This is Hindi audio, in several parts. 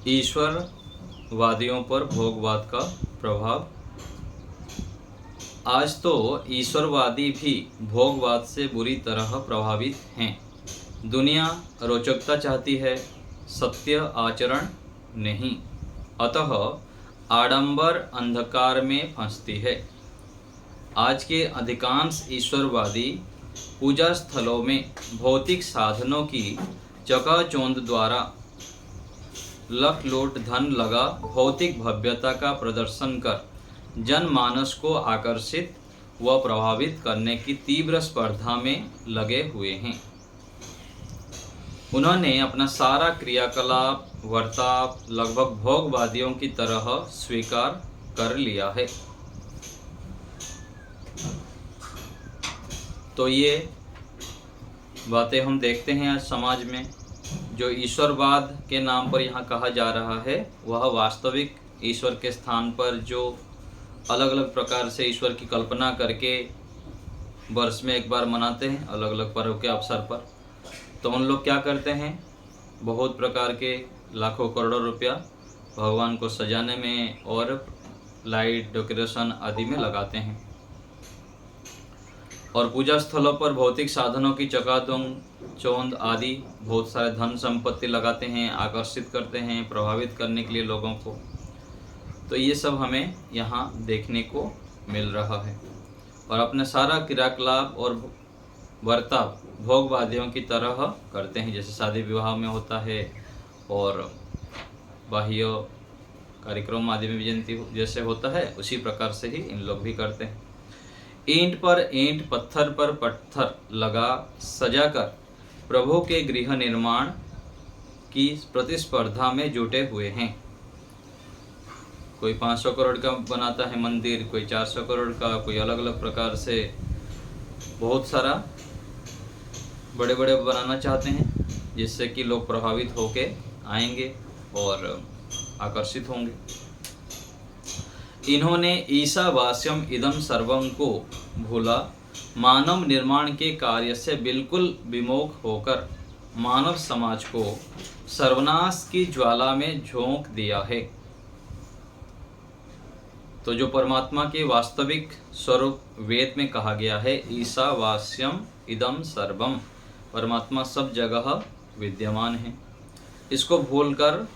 ईश्वरवादियों पर भोगवाद का प्रभाव। आज तो ईश्वरवादी भी भोगवाद से बुरी तरह प्रभावित हैं। दुनिया रोचकता चाहती है, सत्य आचरण नहीं। अतः आडंबर अंधकार में फंसती है। आज के अधिकांश ईश्वरवादी पूजा स्थलों में भौतिक साधनों की चकाचौंध द्वारा लखलोट धन लगा भौतिक भव्यता का प्रदर्शन कर जनमानस को आकर्षित व प्रभावित करने की तीव्र स्पर्धा में लगे हुए हैं। उन्होंने अपना सारा क्रियाकलाप वर्ताव लगभग भोगवादियों की तरह स्वीकार कर लिया है। तो ये बातें हम देखते हैं आज समाज में। जो ईश्वरवाद के नाम पर यहाँ कहा जा रहा है, वह वास्तविक ईश्वर के स्थान पर जो अलग अलग प्रकार से ईश्वर की कल्पना करके वर्ष में एक बार मनाते हैं अलग अलग पर्व के अवसर पर, तो उन लोग क्या करते हैं, बहुत प्रकार के लाखों करोड़ों रुपया भगवान को सजाने में और लाइट डेकोरेशन आदि में लगाते हैं और पूजा स्थलों पर भौतिक साधनों की चकाचौंध आदि बहुत सारे धन संपत्ति लगाते हैं, आकर्षित करते हैं प्रभावित करने के लिए लोगों को। तो ये सब हमें यहाँ देखने को मिल रहा है और अपने सारा क्रियाकलाप और वर्ताव भोगवादियों की तरह करते हैं, जैसे शादी विवाह में होता है और बाह्य कार्यक्रम आदि में भी जयंती जैसे होता है, उसी प्रकार से ही इन लोग भी करते हैं। ईंट पर ईंट पत्थर पर पत्थर लगा सजाकर प्रभु के गृह निर्माण की प्रतिस्पर्धा में जुटे हुए हैं। कोई 500 करोड़ का बनाता है मंदिर, कोई 400 करोड़ का, कोई अलग अलग प्रकार से बहुत सारा बड़े बड़े बनाना चाहते हैं, जिससे कि लोग प्रभावित होके आएंगे और आकर्षित होंगे। इन्होंने ईशावास्यम इदम सर्वम को भूला, मानव निर्माण के कार्य से बिल्कुल विमुख होकर मानव समाज को सर्वनाश की ज्वाला में झोंक दिया है। तो जो परमात्मा के वास्तविक स्वरूप वेद में कहा गया है, ईशावास्यम इदम सर्वम, परमात्मा सब जगह विद्यमान है, इसको भूलकर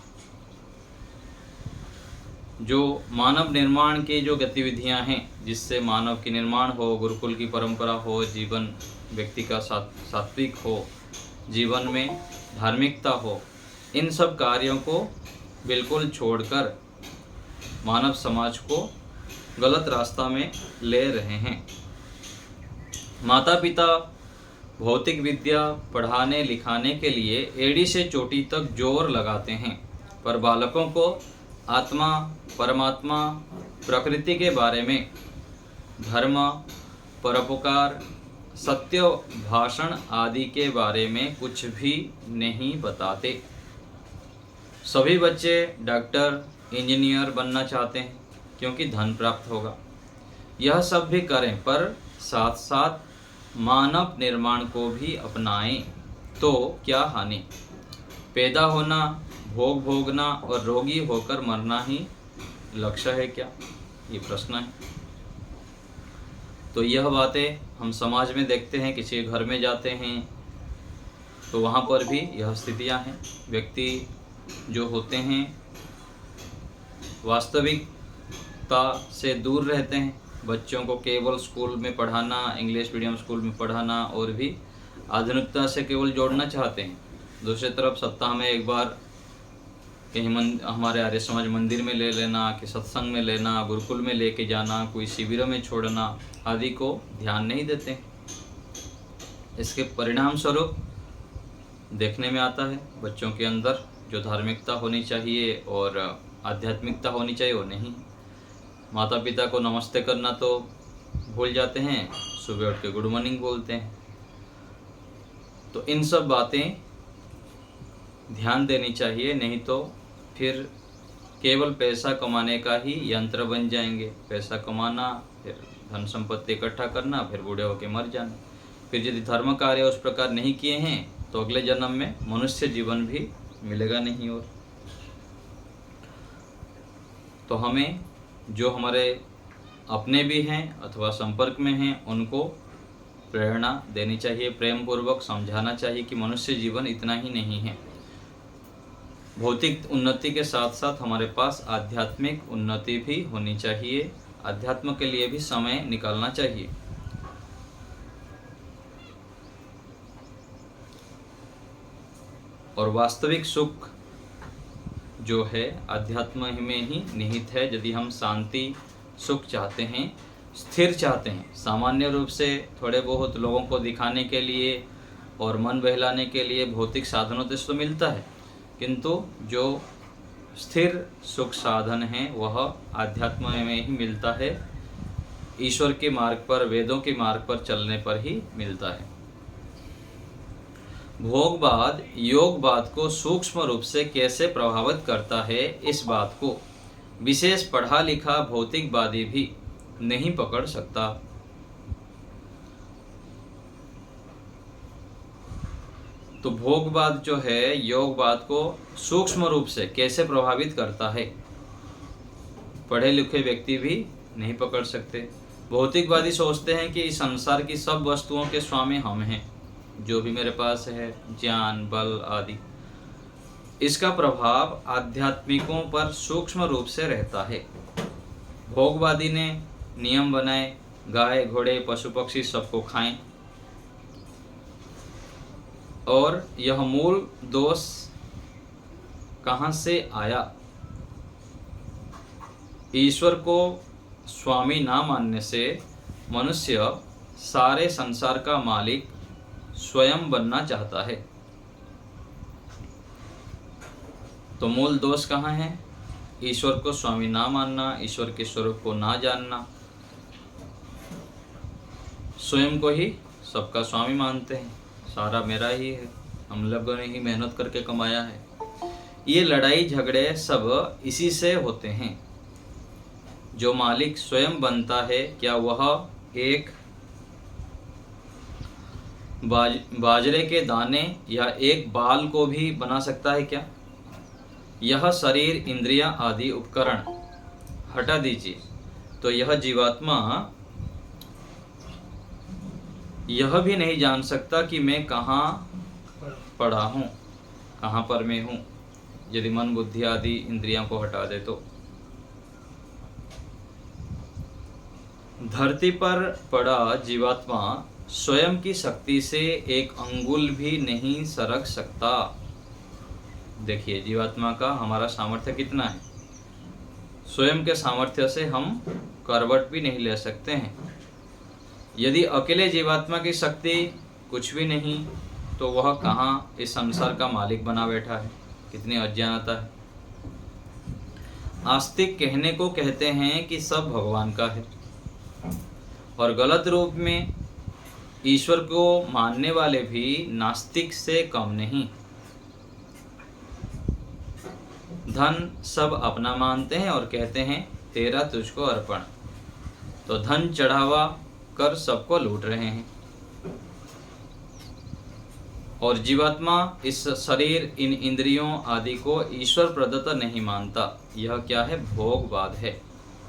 जो मानव निर्माण के जो गतिविधियां हैं, जिससे मानव की निर्माण हो, गुरुकुल की परंपरा हो, जीवन व्यक्ति का सात्विक हो, जीवन में धार्मिकता हो, इन सब कार्यों को बिल्कुल छोड़कर मानव समाज को गलत रास्ता में ले रहे हैं। माता पिता भौतिक विद्या पढ़ाने लिखाने के लिए एड़ी से चोटी तक जोर लगाते हैं, पर बालकों को आत्मा, परमात्मा, प्रकृति के बारे में, धर्म, परोपकार, सत्य भाषण आदि के बारे में कुछ भी नहीं बताते। सभी बच्चे डॉक्टर, इंजीनियर बनना चाहते हैं क्योंकि धन प्राप्त होगा। यह सब भी करें, पर साथ साथ मानव निर्माण को भी अपनाएं, तो क्या हानि। पैदा होना, भोग भोगना और रोगी होकर मरना ही लक्ष्य है क्या, ये प्रश्न है। तो यह बातें हम समाज में देखते हैं। किसी घर में जाते हैं तो वहाँ पर भी यह स्थितियाँ हैं। व्यक्ति जो होते हैं वास्तविकता से दूर रहते हैं। बच्चों को केवल स्कूल में पढ़ाना, इंग्लिश मीडियम स्कूल में पढ़ाना और भी आधुनिकता से केवल जोड़ना चाहते हैं। दूसरी तरफ सप्ताह में एक बार कहीं हमारे आर्य समाज मंदिर में ले लेना, कि सत्संग में लेना, गुरुकुल में लेके जाना, कोई शिविरों में छोड़ना आदि को ध्यान नहीं देते। इसके परिणाम स्वरूप देखने में आता है बच्चों के अंदर जो धार्मिकता होनी चाहिए और आध्यात्मिकता होनी चाहिए वो नहीं। माता पिता को नमस्ते करना तो भूल जाते हैं, सुबह उठ के गुड मॉर्निंग बोलते हैं। तो इन सब बातें ध्यान देनी चाहिए, नहीं तो फिर केवल पैसा कमाने का ही यंत्र बन जाएंगे। पैसा कमाना, फिर धन संपत्ति इकट्ठा करना, फिर बूढ़े होकर मर जाना। फिर यदि धर्म कार्य उस प्रकार नहीं किए हैं तो अगले जन्म में मनुष्य जीवन भी मिलेगा नहीं। और तो हमें जो हमारे अपने भी हैं अथवा संपर्क में हैं उनको प्रेरणा देनी चाहिए, प्रेम पूर्वक समझाना चाहिए कि मनुष्य जीवन इतना ही नहीं है। भौतिक उन्नति के साथ साथ हमारे पास आध्यात्मिक उन्नति भी होनी चाहिए, अध्यात्म के लिए भी समय निकालना चाहिए। और वास्तविक सुख जो है अध्यात्म में ही निहित है। यदि हम शांति सुख चाहते हैं, स्थिर चाहते हैं, सामान्य रूप से थोड़े बहुत लोगों को दिखाने के लिए और मन बहलाने के लिए भौतिक साधनों से तो मिलता है, किंतु जो स्थिर सुख साधन है वह आध्यात्म में ही मिलता है, ईश्वर के मार्ग पर, वेदों के मार्ग पर चलने पर ही मिलता है। भोगवाद योगवाद को सूक्ष्म रूप से कैसे प्रभावित करता है, इस बात को विशेष पढ़ा लिखा भौतिकवादी भी नहीं पकड़ सकता। तो भोगवाद जो है योगवाद को सूक्ष्म रूप से कैसे प्रभावित करता है, पढ़े लिखे व्यक्ति भी नहीं पकड़ सकते। भौतिकवादी सोचते हैं कि इस संसार की सब वस्तुओं के स्वामी हम हैं, जो भी मेरे पास है, ज्ञान, बल आदि, इसका प्रभाव आध्यात्मिकों पर सूक्ष्म रूप से रहता है। भोगवादी ने नियम बनाए, गाय घोड़े पशु पक्षी सबको खाएं, और यह मूल दोष कहाँ से आया? ईश्वर को स्वामी ना मानने से मनुष्य सारे संसार का मालिक स्वयं बनना चाहता है। तो मूल दोष कहाँ है? ईश्वर को स्वामी ना मानना, ईश्वर के स्वरूप को ना जानना, स्वयं को ही सबका स्वामी मानते हैं, सारा मेरा ही है, हम लोगों ने ही मेहनत करके कमाया है। ये लड़ाई झगड़े सब इसी से होते हैं। जो मालिक स्वयं बनता है, क्या वह एक बाजरे के दाने या एक बाल को भी बना सकता है क्या? यह शरीर, इंद्रियां आदि उपकरण हटा दीजिए तो यह जीवात्मा यह भी नहीं जान सकता कि मैं कहाँ पड़ा हूँ, कहाँ पर मैं हूँ, यदि मन बुद्धि आदि इंद्रियों को हटा दे तो। धरती पर पड़ा जीवात्मा स्वयं की शक्ति से एक अंगुल भी नहीं सरक सकता। देखिए जीवात्मा का हमारा सामर्थ्य कितना है। स्वयं के सामर्थ्य से हम करवट भी नहीं ले सकते हैं। यदि अकेले जीवात्मा की शक्ति कुछ भी नहीं, तो वह कहाँ इस संसार का मालिक बना बैठा है। कितनी अज्ञानता है। आस्तिक कहने को कहते हैं कि सब भगवान का है, और गलत रूप में ईश्वर को मानने वाले भी नास्तिक से कम नहीं। धन सब अपना मानते हैं और कहते हैं तेरा तुझको अर्पण। तो धन चढ़ावा कर सबको लूट रहे हैं। और जीवात्मा इस शरीर, इन इंद्रियों आदि को ईश्वर प्रदत्त नहीं मानता। यह क्या है? भोगवाद है।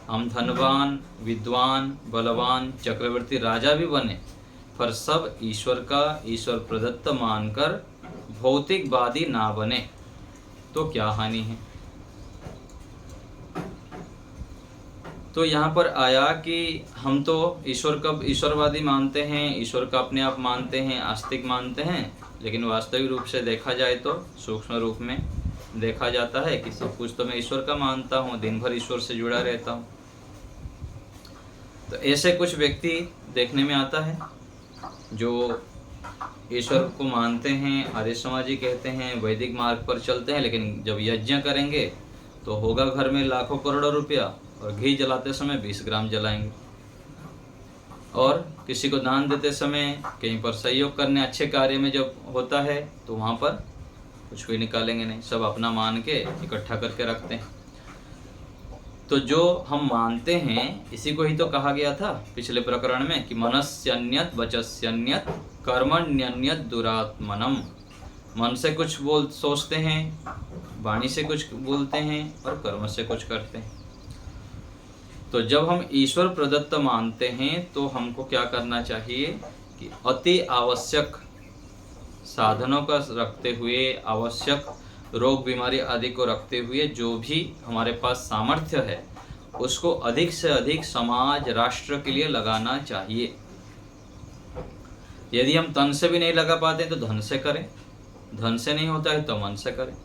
हम धनवान, विद्वान, बलवान, चक्रवर्ती, राजा भी बने, पर सब ईश्वर का, ईश्वर प्रदत्त मानकर भौतिकवादी ना बने तो क्या हानि है। तो यहाँ पर आया कि हम तो ईश्वर का ईश्वरवादी मानते हैं, ईश्वर का अपने आप मानते हैं, आस्तिक मानते हैं, लेकिन वास्तविक रूप से देखा जाए तो सूक्ष्म रूप में देखा जाता है कि सब कुछ तो मैं ईश्वर का मानता हूँ, दिन भर ईश्वर से जुड़ा रहता हूँ। तो ऐसे कुछ व्यक्ति देखने में आता है जो ईश्वर को मानते हैं, आर्य समाजी कहते हैं, वैदिक मार्ग पर चलते हैं, लेकिन जब यज्ञ करेंगे तो होगा घर में लाखों करोड़ों रुपया, और घी जलाते समय 20 ग्राम जलाएंगे, और किसी को दान देते समय, कहीं पर सहयोग करने अच्छे कार्य में जब होता है तो वहाँ पर कुछ भी निकालेंगे नहीं, सब अपना मान के इकट्ठा करके रखते हैं। तो जो हम मानते हैं इसी को ही तो कहा गया था पिछले प्रकरण में कि मनस्यन्यत वचस्यन्यत कर्मण्यन्यत दुरात्मनम। मन से कुछ सोचते हैं, वाणी से कुछ बोलते हैं और कर्म से कुछ करते हैं। तो जब हम ईश्वर प्रदत्त मानते हैं तो हमको क्या करना चाहिए कि अति आवश्यक साधनों का रखते हुए, आवश्यक रोग बीमारी आदि को रखते हुए जो भी हमारे पास सामर्थ्य है उसको अधिक से अधिक समाज राष्ट्र के लिए लगाना चाहिए। यदि हम तन से भी नहीं लगा पाते तो धन से करें, धन से नहीं होता है तो मन से करें।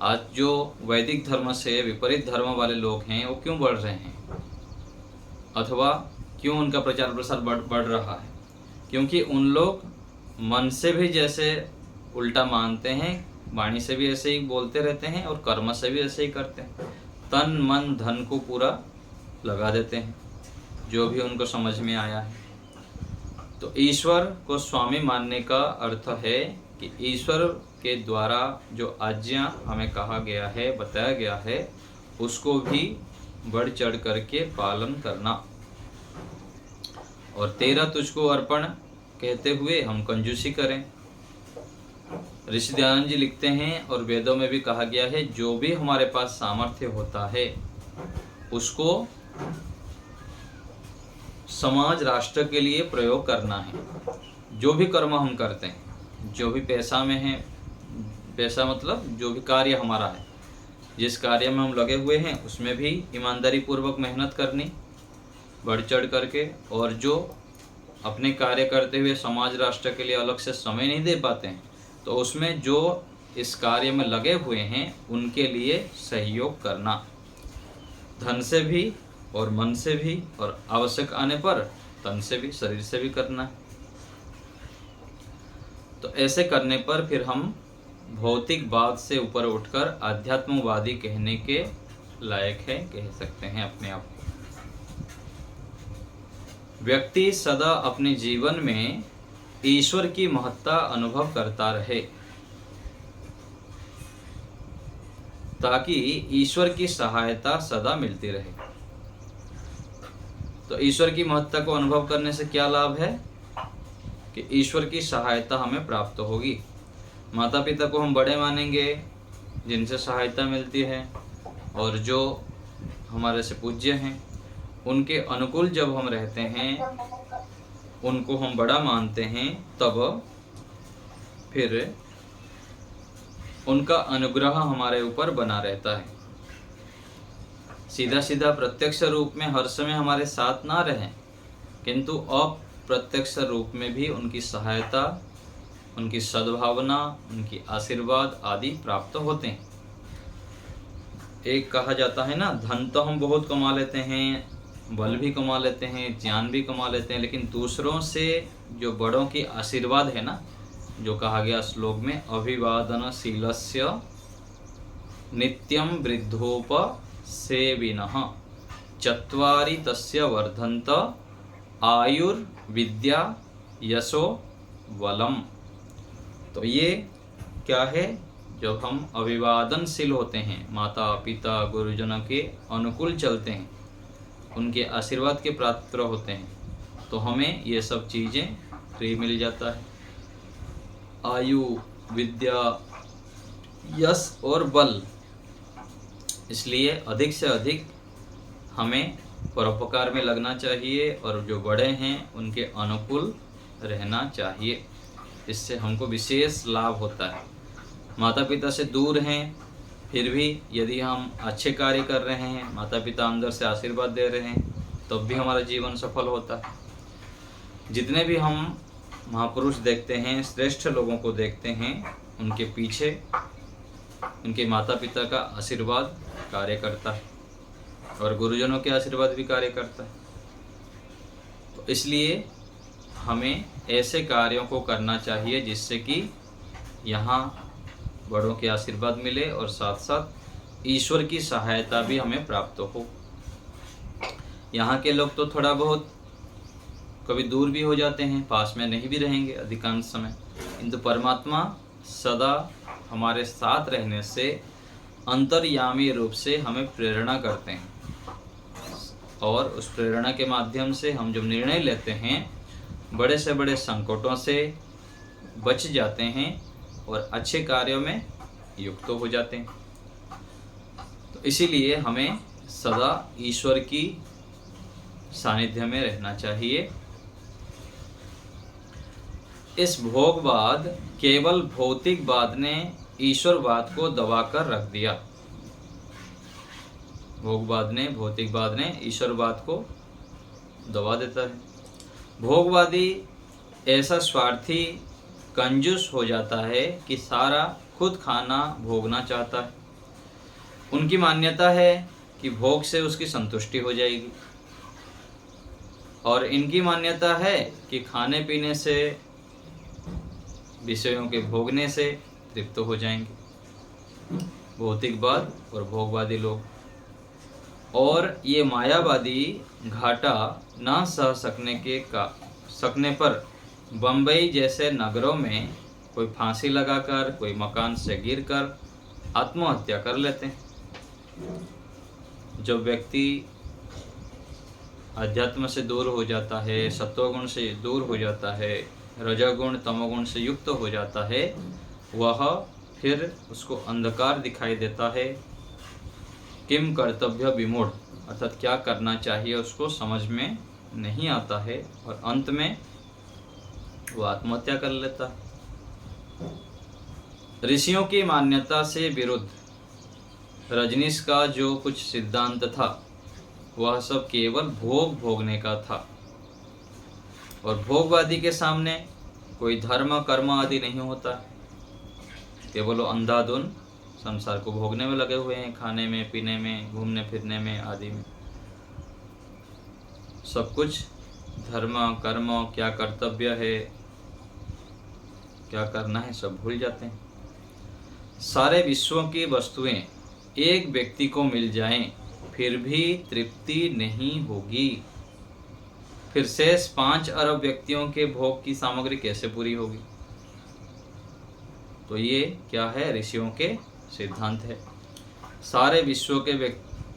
आज जो वैदिक धर्म से विपरीत धर्म वाले लोग हैं वो क्यों बढ़ रहे हैं, अथवा क्यों उनका प्रचार प्रसार बढ़ रहा है? क्योंकि उन लोग मन से भी जैसे उल्टा मानते हैं, वाणी से भी ऐसे ही बोलते रहते हैं और कर्म से भी ऐसे ही करते हैं। तन मन धन को पूरा लगा देते हैं जो भी उनको समझ में आया है। तो ईश्वर को स्वामी मानने का अर्थ है कि ईश्वर के द्वारा जो आज्ञा हमें कहा गया है, बताया गया है, उसको भी बढ़ चढ़ करके पालन करना। और तेरा तुझको अर्पण कहते हुए हम कंजूसी करें। ऋषि दयानंद जी लिखते हैं और वेदों में भी कहा गया है, जो भी हमारे पास सामर्थ्य होता है उसको समाज राष्ट्र के लिए प्रयोग करना है। जो भी कर्म हम करते हैं, जो भी पैसा में है, पैसा मतलब जो भी कार्य हमारा है, जिस कार्य में हम लगे हुए हैं उसमें भी ईमानदारी पूर्वक मेहनत करनी बढ़ चढ़ करके। और जो अपने कार्य करते हुए समाज राष्ट्र के लिए अलग से समय नहीं दे पाते हैं तो उसमें जो इस कार्य में लगे हुए हैं उनके लिए सहयोग करना, धन से भी और मन से भी, और आवश्यक आने पर तन से भी, शरीर से भी करना। तो ऐसे करने पर फिर हम भौतिकवाद से ऊपर उठकर आध्यात्मवादी कहने के लायक है, कह सकते हैं अपने आप को। व्यक्ति सदा अपने जीवन में ईश्वर की महत्ता अनुभव करता रहे ताकि ईश्वर की सहायता सदा मिलती रहे। तो ईश्वर की महत्ता को अनुभव करने से क्या लाभ है कि ईश्वर की सहायता हमें प्राप्त होगी। माता पिता को हम बड़े मानेंगे जिनसे सहायता मिलती है, और जो हमारे से पूज्य हैं उनके अनुकूल जब हम रहते हैं, उनको हम बड़ा मानते हैं, तब फिर उनका अनुग्रह हमारे ऊपर बना रहता है। सीधा सीधा प्रत्यक्ष रूप में हर समय हमारे साथ ना रहें, किंतु अप्रत्यक्ष रूप में भी उनकी सहायता, उनकी सद्भावना, उनकी आशीर्वाद आदि प्राप्त होते हैं। एक कहा जाता है ना, धन तो हम बहुत कमा लेते हैं, बल भी कमा लेते हैं, ज्ञान भी कमा लेते हैं, लेकिन दूसरों से जो बड़ों की आशीर्वाद है ना, जो कहा गया श्लोक में, अभिवादनशीलस्य नित्यं वृद्धोपसेविनः चत्वारि तस्य वर्धन्त आयुर्विद्या यशो बलम। तो ये क्या है? जब हम अभिवादनशील होते हैं, माता पिता गुरुजनों के अनुकूल चलते हैं, उनके आशीर्वाद के पात्र होते हैं, तो हमें ये सब चीज़ें फ्री मिल जाता है। आयु, विद्या, यश और बल। इसलिए अधिक से अधिक हमें परोपकार में लगना चाहिए और जो बड़े हैं उनके अनुकूल रहना चाहिए। इससे हमको विशेष लाभ होता है। माता पिता से दूर हैं फिर भी यदि हम अच्छे कार्य कर रहे हैं, माता पिता अंदर से आशीर्वाद दे रहे हैं, तब भी हमारा जीवन सफल होता है। जितने भी हम महापुरुष देखते हैं, श्रेष्ठ लोगों को देखते हैं, उनके पीछे उनके माता पिता का आशीर्वाद कार्य करता है और गुरुजनों के आशीर्वाद भी कार्य करता है। तो इसलिए हमें ऐसे कार्यों को करना चाहिए जिससे कि यहाँ बड़ों के आशीर्वाद मिले और साथ साथ ईश्वर की सहायता भी हमें प्राप्त हो। यहाँ के लोग तो थोड़ा बहुत कभी दूर भी हो जाते हैं, पास में नहीं भी रहेंगे अधिकांश समय, किंतु परमात्मा सदा हमारे साथ रहने से अंतर्यामी रूप से हमें प्रेरणा करते हैं, और उस प्रेरणा के माध्यम से हम जब निर्णय लेते हैं बड़े से बड़े संकटों से बच जाते हैं और अच्छे कार्यों में युक्त हो जाते हैं। तो इसीलिए हमें सदा ईश्वर की सानिध्य में रहना चाहिए। इस भोगवाद, केवल भौतिकवाद ने ईश्वरवाद को दबाकर रख दिया। भोगवाद ने, भौतिकवाद ने ईश्वरवाद को दबा देता है। भोगवादी ऐसा स्वार्थी, कंजूस हो जाता है कि सारा खुद खाना भोगना चाहता है। उनकी मान्यता है कि भोग से उसकी संतुष्टि हो जाएगी, और इनकी मान्यता है कि खाने पीने से, विषयों के भोगने से तृप्त हो जाएंगे भौतिकवाद और भोगवादी लोग। और ये मायावादी घाटा ना सह सकने पर बम्बई जैसे नगरों में कोई फांसी लगाकर, कोई मकान से गिरकर आत्महत्या कर लेते हैं। जब व्यक्ति अध्यात्म से दूर हो जाता है, सत्वगुण से दूर हो जाता है, रजोगुण तमोगुण से युक्त हो जाता है, वह फिर उसको अंधकार दिखाई देता है। किम कर्तव्य विमूढ़, अर्थात क्या करना चाहिए उसको समझ में नहीं आता है, और अंत में वो आत्महत्या कर लेता है। ऋषियों की मान्यता से विरुद्ध रजनीश का जो कुछ सिद्धांत था, वह सब केवल भोग भोगने का था। और भोगवादी के सामने कोई धर्म कर्म आदि नहीं होता, केवल वो अंधाधुन संसार को भोगने में लगे हुए हैं, खाने में, पीने में, घूमने फिरने में आदि में। सब कुछ धर्म कर्म, क्या कर्तव्य है, क्या करना है, सब भूल जाते हैं। सारे विश्वों की वस्तुएं एक व्यक्ति को मिल जाएं, फिर भी तृप्ति नहीं होगी। फिर शेष 5 अरब व्यक्तियों के भोग की सामग्री कैसे पूरी होगी? तो ये क्या है? ऋषियों के सिद्धांत है। सारे विश्व के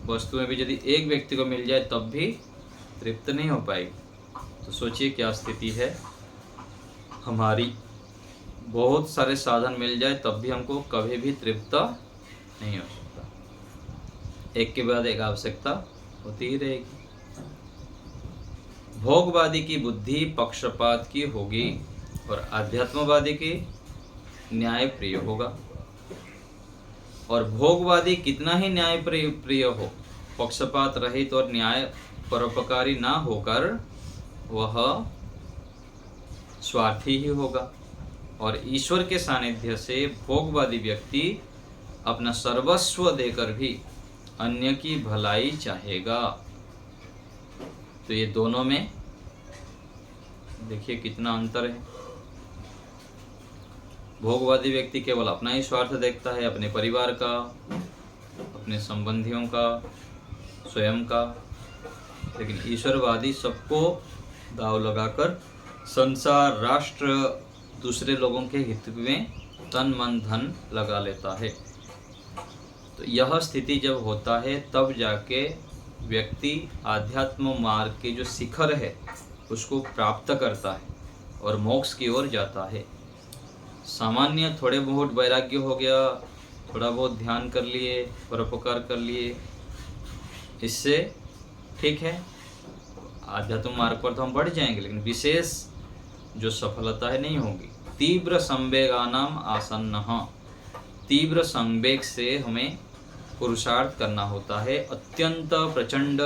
वस्तुएं भी यदि एक व्यक्ति को मिल जाए तब भी तृप्त नहीं हो पाएगी। तो सोचिए क्या स्थिति है हमारी। बहुत सारे साधन मिल जाए तब भी हमको कभी भी तृप्त नहीं हो सकता, एक के बाद एक आवश्यकता होती ही रहेगी। भोगवादी की बुद्धि पक्षपात की होगी और आध्यात्मवादी की न्याय प्रिय होगा। और भोगवादी कितना ही न्याय प्रिय हो, पक्षपात रहित और न्याय परोपकारी ना होकर वह स्वार्थी ही होगा। और ईश्वर के सानिध्य से भोगवादी व्यक्ति अपना सर्वस्व देकर भी अन्य की भलाई चाहेगा। तो ये दोनों में देखिए कितना अंतर है। भोगवादी व्यक्ति केवल अपना ही स्वार्थ देखता है, अपने परिवार का, अपने संबंधियों का, स्वयं का। लेकिन ईश्वरवादी सबको दाव लगाकर संसार, राष्ट्र, दूसरे लोगों के हित में तन मन धन लगा लेता है। तो यह स्थिति जब होता है तब जाके व्यक्ति आध्यात्म मार्ग के जो शिखर है उसको प्राप्त करता है और मोक्ष की ओर जाता है। सामान्य थोड़े बहुत वैराग्य हो गया, थोड़ा बहुत ध्यान कर लिए, परोपकार कर लिए, इससे ठीक है, आध्यात्म मार्ग पर तो हम बढ़ जाएंगे, लेकिन विशेष जो सफलता है नहीं होगी। तीव्र संवेगानाम आसन्नः, तीव्र संवेग से हमें पुरुषार्थ करना होता है, अत्यंत प्रचंड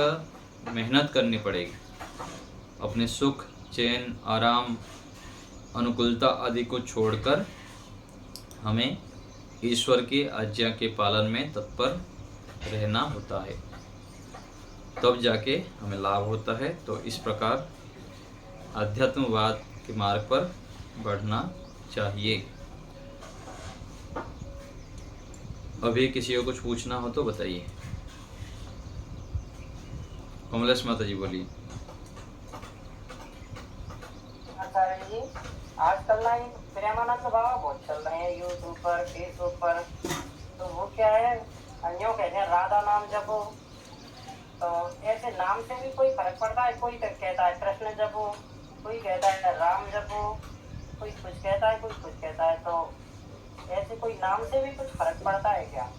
मेहनत करनी पड़ेगी। अपने सुख, चैन, आराम, अनुकूलता आदि को छोड़कर हमें ईश्वर की आज्ञा के पालन में तत्पर रहना होता है, तब जाके हमें लाभ होता है। तो इस प्रकार आध्यात्मवाद के मार्ग पर बढ़ना चाहिए। अभी किसी को कुछ पूछना हो तो बताइए। कमलेश माता जी बोलिए। आचार्य जी, आजकल ना प्रेमानंद बाबा बहुत चल रहे हैं यूट्यूब पर, फेसबुक पर। तो वो क्या है, अन्यों कहते हैं राधा नाम जपो। तो ऐसे नाम से भी कोई फर्क पड़ता है? कोई कहता है कृष्ण जपो, कोई कहता है राम जपो, कोई कुछ कहता है, कोई कुछ कहता है। तो ऐसे कोई नाम से भी कुछ फर्क पड़ता है क्या?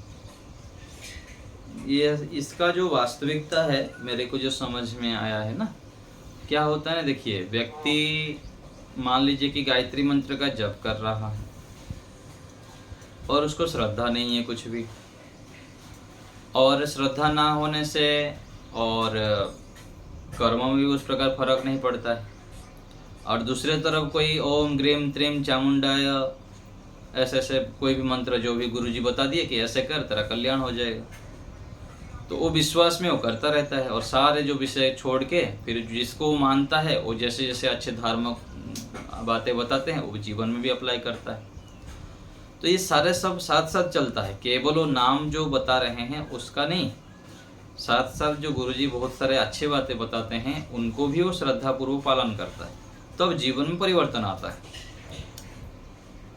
ये इसका जो वास्तविकता है, मेरे को जो समझ में आया है ना, क्या होता है ना, देखिए व्यक्ति मान लीजिए कि गायत्री मंत्र का जप कर रहा है और उसको श्रद्धा नहीं है कुछ भी, और श्रद्धा ना होने से और कर्मों में भी उस प्रकार फर्क नहीं पड़ता है, और दूसरे तरफ कोई ओम ग्रीम त्रीम चामुंडाय ऐसे ऐसे कोई भी मंत्र जो भी गुरुजी बता दिए कि ऐसे कर तेरा कल्याण हो जाएगा, तो वो विश्वास में वो करता रहता है और सारे जो विषय छोड़ के फिर जिसको वो मानता है वो जैसे जैसे अच्छे धार्मिक बातें बताते हैं वो जीवन में भी अप्लाई करता है। तो ये सारे सब साथ साथ चलता है, केवल वो नाम जो बता रहे हैं उसका नहीं, साथ साथ जो गुरुजी बहुत सारे अच्छे बातें बताते हैं उनको भी वो श्रद्धापूर्वक पालन करता है, तब जीवन में परिवर्तन आता है।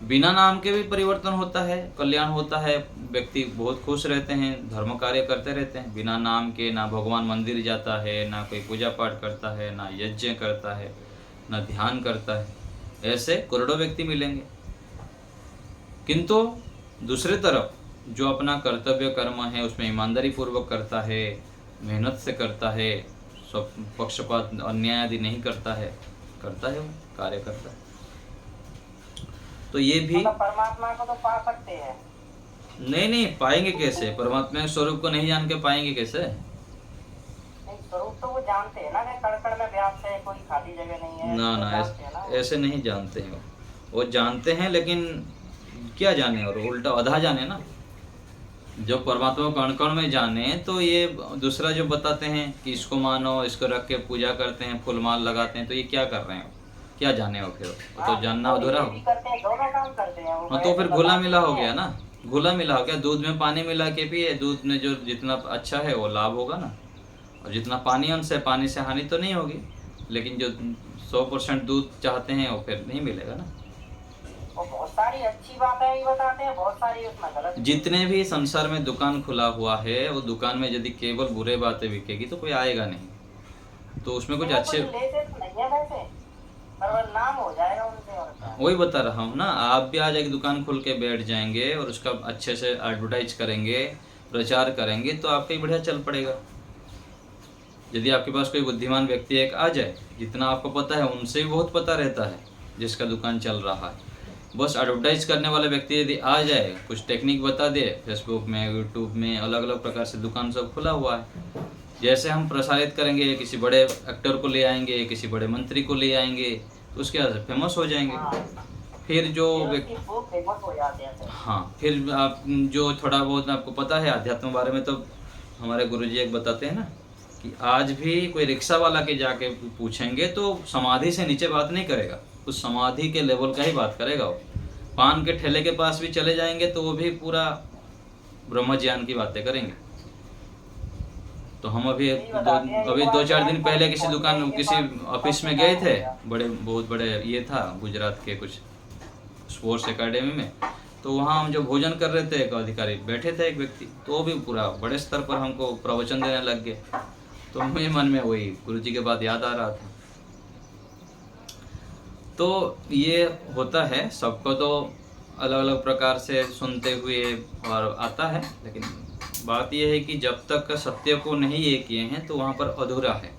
बिना नाम के भी परिवर्तन होता है, कल्याण होता है, व्यक्ति बहुत खुश रहते हैं, धर्म कार्य करते रहते हैं। बिना नाम के ना भगवान मंदिर जाता है, ना कोई पूजा पाठ करता है, ना यज्ञ करता है, ना ध्यान करता है, ऐसे करोड़ों व्यक्ति मिलेंगे। किंतु दूसरे तरफ जो अपना कर्तव्य कर्म है उसमें ईमानदारी पूर्वक करता है, मेहनत से करता है, सब पक्षपात अन्याय आदि नहीं करता है वो कार्य करता है, तो ये भी मतलब परमात्मा को तो पा सकते हैं। नहीं पाएंगे कैसे, परमात्मा के स्वरूप को नहीं जान के पाएंगे कैसे? नहीं, स्वरूप तो वो जानते हैं ना कि कण में व्याप्त है, कोई खाली जगह नहीं है। ना ऐसे नहीं जानते हैं, वो जानते हैं लेकिन क्या जाने, और उल्टा आधा जाने ना। जब परमात्मा कण कण में जाने तो ये दूसरा जो बताते हैं कि इसको मानो, इसको रख के पूजा करते हैं, फूल माल लगाते हैं, तो ये क्या कर रहे हैं, क्या जाने हो फिर? वो तो जानना अधूरा हो। दोनों काम करते हैं वो। हाँ तो फिर घुला मिला हो गया ना, घुला मिला हो गया। दूध में पानी मिला के पिए, दूध में जो जितना अच्छा है वो लाभ होगा ना, और जितना पानी अंश है, पानी से हानि तो नहीं होगी, लेकिन जो 100% दूध चाहते हैं वो फिर नहीं मिलेगा ना। बहुत सारी अच्छी बातें भी बताते हैं, बहुत सारी उसमें गलत। जितने भी संसार में दुकान खुला हुआ है वो दुकान में यदि केवल बुरे बातें बिकेगी तो कोई आएगा नहीं, तो उसमें कुछ अच्छे लेते तो नहीं है वैसे, पर वो नाम हो जाएगा उनसे। और वही बता रहा हूँ ना, आप भी आज एक दुकान खोल के बैठ जाएंगे और उसका अच्छे से एडवर्टाइज करेंगे, प्रचार करेंगे, तो आपका ही बढ़िया चल पड़ेगा। यदि आपके पास कोई बुद्धिमान व्यक्ति एक आ जाए, जितना आपको पता है उनसे भी बहुत पता रहता है जिसका दुकान चल रहा है, बस एडवर्टाइज करने वाला व्यक्ति यदि आ जाए, कुछ टेक्निक बता दे, फेसबुक में, यूट्यूब में अलग अलग प्रकार से दुकान सब खुला हुआ है, जैसे हम प्रसारित करेंगे, किसी बड़े एक्टर को ले आएंगे, किसी बड़े मंत्री को ले आएंगे, तो उसके बाद फेमस हो जाएंगे। फिर जो हाँ, फिर आप जो थोड़ा बहुत आपको पता है अध्यात्म बारे में, तो हमारे गुरुजी एक बताते हैं ना कि आज भी कोई रिक्शा वाला के जाके पूछेंगे तो समाधि से नीचे बात नहीं करेगा, उस समाधि के लेवल का ही बात करेगा। वो पान के ठेले के पास भी चले जाएंगे तो वो भी पूरा ब्रह्म ज्ञान की बातें करेंगे। तो हम अभी 2-4 दिन पहले किसी दुकान, किसी ऑफिस में गए थे, बहुत बड़े ये था गुजरात के कुछ स्पोर्ट्स एकेडमी में, तो वहाँ हम जो भोजन कर रहे थे, एक अधिकारी बैठे थे, एक व्यक्ति, तो वो भी पूरा बड़े स्तर पर हमको प्रवचन देने लग गए। तो मेरे मन में वही गुरुजी के बात याद आ रहा था। तो ये होता है, सबको तो अलग अलग प्रकार से सुनते हुए और आता है, लेकिन बात यह है कि जब तक सत्य को नहीं ये किए हैं तो वहाँ पर अधूरा है,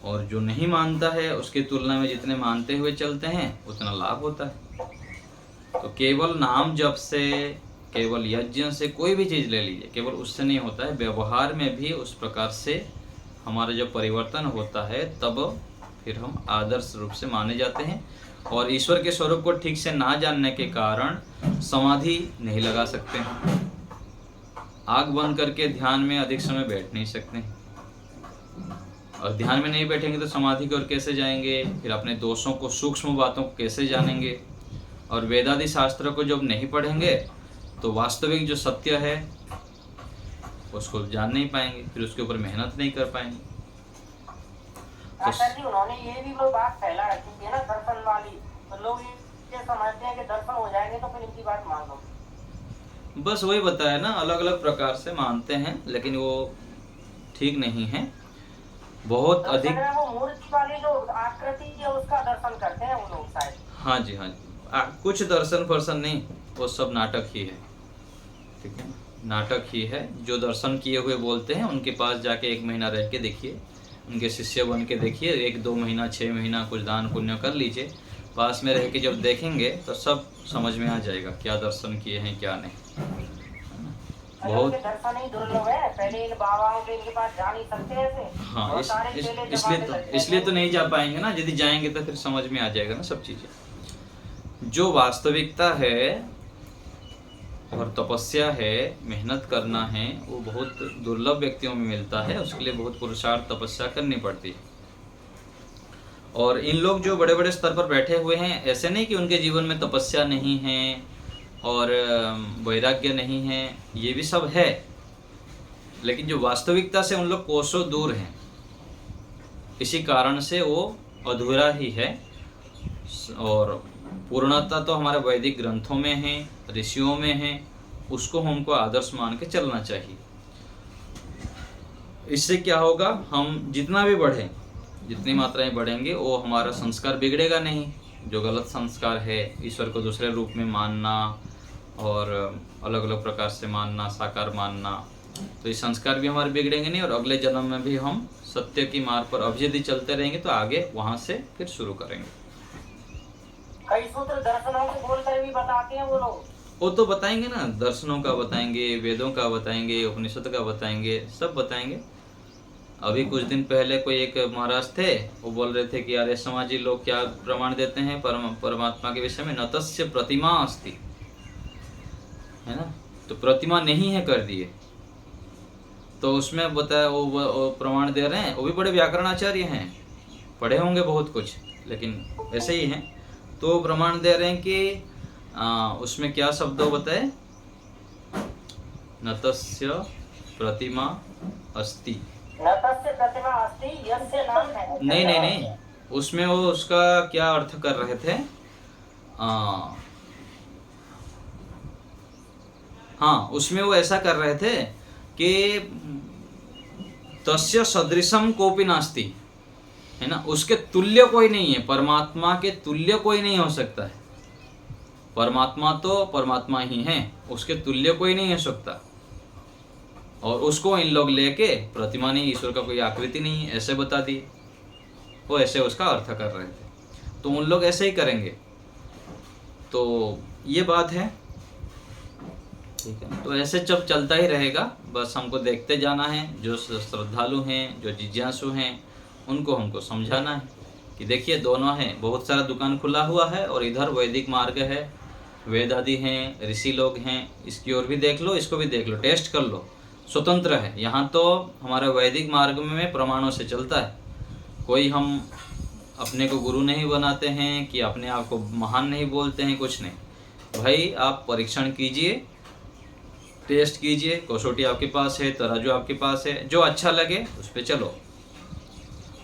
और जो नहीं मानता है उसकी तुलना में जितने मानते हुए चलते हैं उतना लाभ होता है। तो केवल नाम जप से, केवल यज्ञ से, कोई भी चीज़ ले लीजिए, केवल उससे नहीं होता है, व्यवहार में भी उस प्रकार से हमारा जब परिवर्तन होता है तब फिर हम आदर्श रूप से माने जाते हैं। और ईश्वर के स्वरूप को ठीक से ना जानने के कारण समाधि नहीं लगा सकते, आँख बंद करके ध्यान में अधिक समय बैठ नहीं सकते, और ध्यान में नहीं बैठेंगे तो समाधि की ओर कैसे जाएंगे, फिर अपने दोषों को, सूक्ष्म बातों को कैसे जानेंगे, और वेदादि शास्त्रों को जब नहीं पढ़ेंगे तो वास्तविक जो सत्य है उसको जान नहीं पाएंगे, फिर उसके ऊपर मेहनत नहीं कर पाएंगे। तो उन्होंने ये भी कोई बात फैला रखी है ना दर्शन वाली, तो लोग ये समझते हैं कि दर्शन हो जाएंगे तो फिर इनकी बात मान लो। बस वही बताया ना, अलग अलग प्रकार से मानते हैं, लेकिन वो ठीक नहीं है। बहुत अधिक वो मूर्ति वाली जो आकृति है उसका दर्शन करते हैं वो लोग शायद। हाँ जी, हाँ जी, कुछ दर्शन नहीं, वो सब नाटक ही है, ठीक है, नाटक ही है। जो दर्शन किए हुए बोलते हैं उनके पास जाके 1 महीना रह के देखिए, उनके शिष्य बन के देखिए, 1-2 महीना 6 महीना कुछ दान पुण्य कर लीजिए, पास में रह के जब देखेंगे तो सब समझ में आ जाएगा क्या दर्शन किए हैं क्या नहीं। बहुत दर्शन ही दुर्लभ है, पहले इन बाबाओं के इनके पास जा नहीं सकते ऐसे। हाँ, इसलिए तो नहीं जा पाएंगे ना, यदि जाएंगे तो फिर समझ में आ जाएगा ना सब चीजें। जो वास्तविकता है और तपस्या है, मेहनत करना है, वो बहुत दुर्लभ व्यक्तियों में मिलता है, उसके लिए बहुत पुरुषार्थ तपस्या करनी पड़ती है। और इन लोग जो बड़े बड़े स्तर पर बैठे हुए हैं, ऐसे नहीं कि उनके जीवन में तपस्या नहीं है और वैराग्य नहीं है, ये भी सब है, लेकिन जो वास्तविकता से उन लोग कोसों दूर हैं, इसी कारण से वो अधूरा ही है। और पूर्णता तो हमारे वैदिक ग्रंथों में है, ऋषियों में है, उसको हमको आदर्श मान के चलना चाहिए। इससे क्या होगा, हम जितना भी बढ़ें, जितनी मात्रा में बढ़ेंगे, वो हमारा संस्कार बिगड़ेगा नहीं। जो गलत संस्कार है, ईश्वर को दूसरे रूप में मानना और अलग अलग प्रकार से मानना, साकार मानना, तो ये संस्कार भी हमारे बिगड़ेंगे नहीं, और अगले जन्म में भी हम सत्य की मार्ग पर अब यदि चलते रहेंगे तो आगे वहां से फिर शुरू करेंगे। कई सूत्र दर्शनों को बोलकर भी बताते हैं वो लोग। वो तो बताएंगे ना, दर्शनों का बताएंगे, वेदों का बताएंगे, उपनिषद का बताएंगे, सब बताएंगे। अभी कुछ दिन पहले कोई एक महाराज थे, वो बोल रहे थे कि आर्य समाजी लोग क्या प्रमाण देते हैं परमात्मा के विषय में, नतस्य प्रतिमा अस्ति, है ना, तो प्रतिमा नहीं है कर दिए। तो उसमें बताया वो प्रमाण दे रहे हैं, वो भी बड़े व्याकरणाचार्य हैं, पढ़े होंगे बहुत कुछ, लेकिन ऐसे ही हैं। तो प्रमाण दे रहे हैं कि उसमें क्या शब्द बताए, नतस्य प्रतिमा अस्ति। नतस्य प्रतिमा अस्ति, यस्य नाम है। नहीं, उसमें वो उसका क्या अर्थ कर रहे थे, हाँ, उसमें वो ऐसा कर रहे थे कि तस्य सदृशम कोपि नास्ति, है ना, उसके तुल्य कोई नहीं है, परमात्मा के तुल्य कोई नहीं हो सकता है। परमात्मा तो परमात्मा ही है, उसके तुल्य कोई नहीं हो सकता। और उसको इन लोग लेके प्रतिमा नहीं, ईश्वर का कोई आकृति नहीं, ऐसे बता दिए। वो ऐसे उसका अर्थ कर रहे थे, तो उन लोग ऐसे ही करेंगे। तो ये बात है, ठीक है। तो ऐसे जब चलता ही रहेगा, बस हमको देखते जाना है। जो श्रद्धालु हैं, जो जिज्ञासु हैं, उनको हमको समझाना है कि देखिए दोनों हैं, बहुत सारा दुकान खुला हुआ है और इधर वैदिक मार्ग है, वेद आदि हैं, ऋषि लोग हैं, इसकी ओर भी देख लो, इसको भी देख लो, टेस्ट कर लो, स्वतंत्र है। यहाँ तो हमारा वैदिक मार्ग में प्रमाणों से चलता है, कोई हम अपने को गुरु नहीं बनाते हैं कि अपने आप को महान नहीं बोलते हैं, कुछ नहीं। भाई आप परीक्षण कीजिए, टेस्ट कीजिए, कसौटी आपके पास है, तराजू आपके पास है, जो अच्छा लगे उस पर चलो।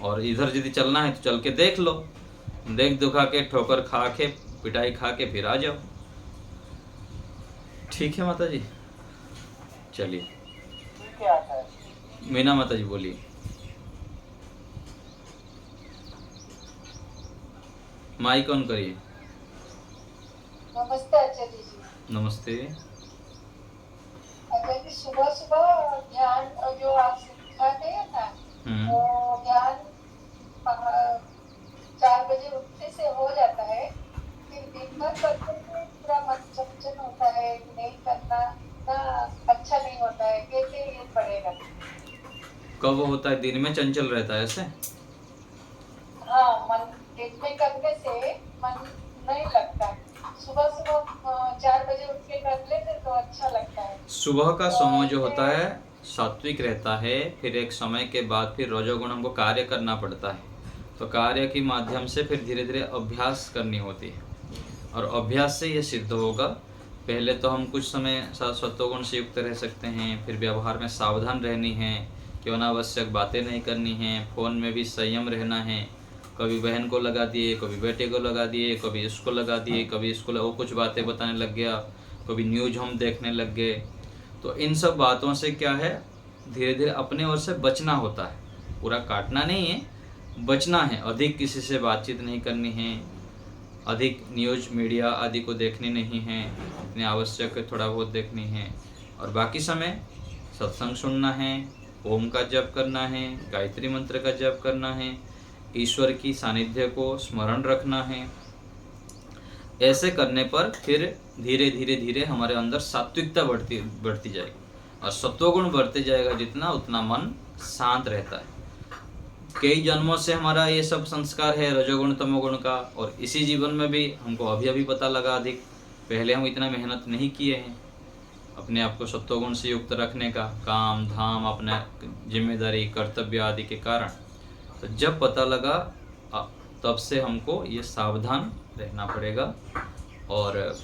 और इधर यदि चलना है तो चल के देख लो, देख दुखा के, ठोकर खा के, पिटाई खा के फिर आ जाओ। ठीक है माता जी, चलिए। मीना माता जी बोलिए। माइक ऑन करिए। नमस्ते आचार्य जी। नमस्ते। आचार्य जी, सुबह सुबह ध्यान जो आप सिखाते हैं ना, वो ध्यान 4 बजे उठने से हो जाता है, फिर दिन भर करते हुए पूरा मन चंचल होता है, नहीं करना ना अच्छा नहीं होता है, कैसे ये पड़ेगा? कब होता है? दिन में चंचल रहता है ऐसे? हाँ, मन दिन में करने से मन नहीं लगता, सुबह सुबह 4 बजे उठ के कर लेते तो अच्छा लगता है। सुबह का समय जो होता है सात्विक रहता है, फिर एक समय के बाद फिर रजोगुण हमको कार्य करना पड़ता है, तो कार्य के माध्यम से फिर धीरे धीरे अभ्यास करनी होती है, और अभ्यास से ये सिद्ध होगा। पहले तो हम कुछ समय सत्वगुण से युक्त रह सकते हैं, फिर व्यवहार में सावधान रहनी है कि अनावश्यक बातें नहीं करनी है, फ़ोन में भी संयम रहना है। कभी बहन को लगा दिए, कभी बेटे को लगा दिए, कभी इसको लगा दिए, कभी इसको वो कुछ बातें बताने लग गया, कभी न्यूज हम देखने लग गए। तो इन सब बातों से क्या है, धीरे धीरे अपने ओर से बचना होता है, पूरा काटना नहीं है, बचना है। अधिक किसी से बातचीत नहीं करनी है, अधिक न्यूज मीडिया आदि को देखनी नहीं है, इतने आवश्यक है थोड़ा बहुत देखनी है, और बाकी समय सत्संग सुनना है, ओम का जप करना है, गायत्री मंत्र का जप करना है, ईश्वर की सानिध्य को स्मरण रखना है। ऐसे करने पर फिर धीरे धीरे धीरे हमारे अंदर सात्विकता बढ़ती जाएगी, और सत्वगुण बढ़ते जाएगा जितना, उतना मन शांत रहता है। कई जन्मों से हमारा ये सब संस्कार है रजोगुण तमोगुण का, और इसी जीवन में भी हमको अभी अभी पता लगा अधिक। पहले हम इतना मेहनत नहीं किए हैं अपने आप को सत्वगुण से युक्त रखने का, काम धाम, अपने जिम्मेदारी कर्तव्य आदि के कारण। तो जब पता लगा तब से हमको ये सावधान रहना पड़ेगा और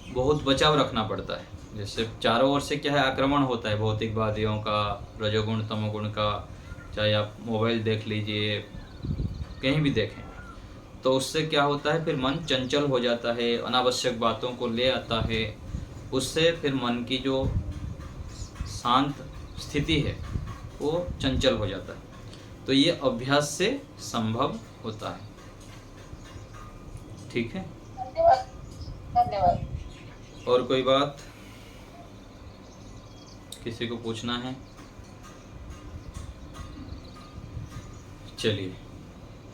बहुत बचाव रखना पड़ता है। जैसे चारों ओर से क्या है, आक्रमण होता है भौतिकवादियों का, रजोगुण तमोगुण का। चाहे आप मोबाइल देख लीजिए, कहीं भी देखें, तो उससे क्या होता है, फिर मन चंचल हो जाता है, अनावश्यक बातों को ले आता है। उससे फिर मन की जो शांत स्थिति है वो चंचल हो जाता है। तो ये अभ्यास से संभव होता है। ठीक है, धन्यवाद धन्यवाद। और कोई बात किसी को पूछना है? चलिए।